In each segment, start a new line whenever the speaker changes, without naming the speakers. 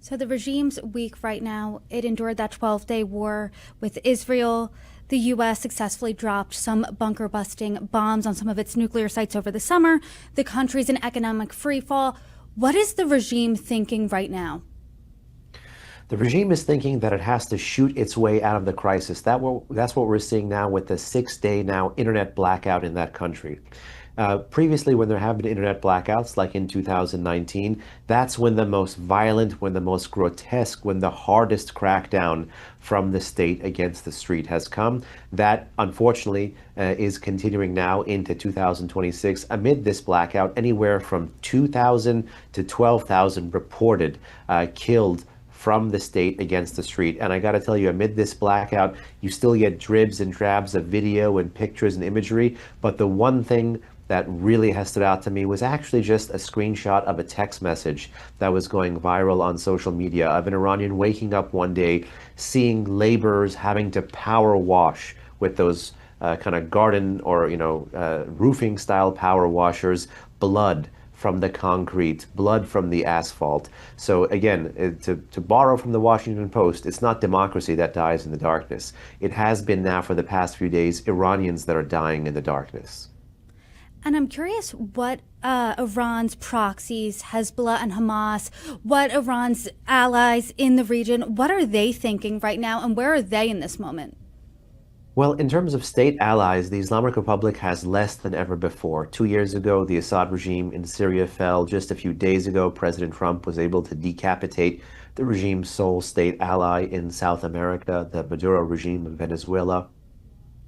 So the regime's weak right now. It endured that 12-day war with Israel. The U.S. successfully dropped some bunker-busting bombs on some of its nuclear sites over the summer. The country's in economic freefall. What is the regime thinking right now?
The regime is thinking that it has to shoot its way out of the crisis. That's what we're seeing now with the 6-day now internet blackout in that country. Previously, when there have been internet blackouts, like in 2019, that's when the most violent, when the most grotesque, when the hardest crackdown from the state against the street has come. That, unfortunately, is continuing now into 2026 amid this blackout. Anywhere from 2,000 to 12,000 reported killed from the state against the street. And I got to tell you, amid this blackout, you still get dribs and drabs of video and pictures and imagery. But the one thing that really has stood out to me was actually just a screenshot of a text message that was going viral on social media of an Iranian waking up one day, seeing laborers having to power wash with those kind of garden or, roofing style power washers, blood from the concrete, blood from the asphalt. So again, to borrow from the Washington Post, it's not democracy that dies in the darkness. It has been now for the past few days, Iranians that are dying in the darkness.
And I'm curious what Iran's proxies, Hezbollah and Hamas, what Iran's allies in the region, what are they thinking right now and where are they in this moment?
Well, in terms of state allies, the Islamic Republic has less than ever before. 2 years ago, the Assad regime in Syria fell. Just a few days ago, President Trump was able to decapitate the regime's sole state ally in South America, the Maduro regime of Venezuela.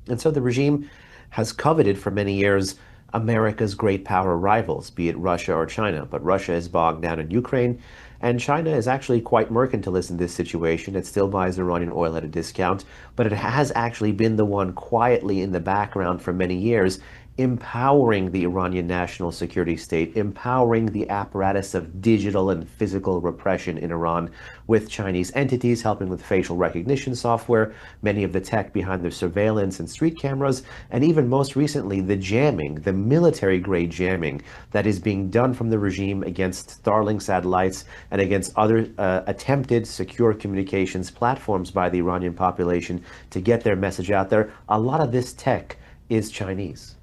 And so the regime has coveted for many years America's great power rivals, be it Russia or China. But Russia is bogged down in Ukraine, and China is actually quite mercantilist in this situation. It still buys Iranian oil at a discount, but it has actually been the one quietly in the background for many years, empowering the Iranian national security state, empowering the apparatus of digital and physical repression in Iran, with Chinese entities helping with facial recognition software, many of the tech behind their surveillance and street cameras, and even most recently, the jamming, the military-grade jamming that is being done from the regime against Starlink satellites and against other attempted secure communications platforms by the Iranian population to get their message out there. A lot of this tech is Chinese.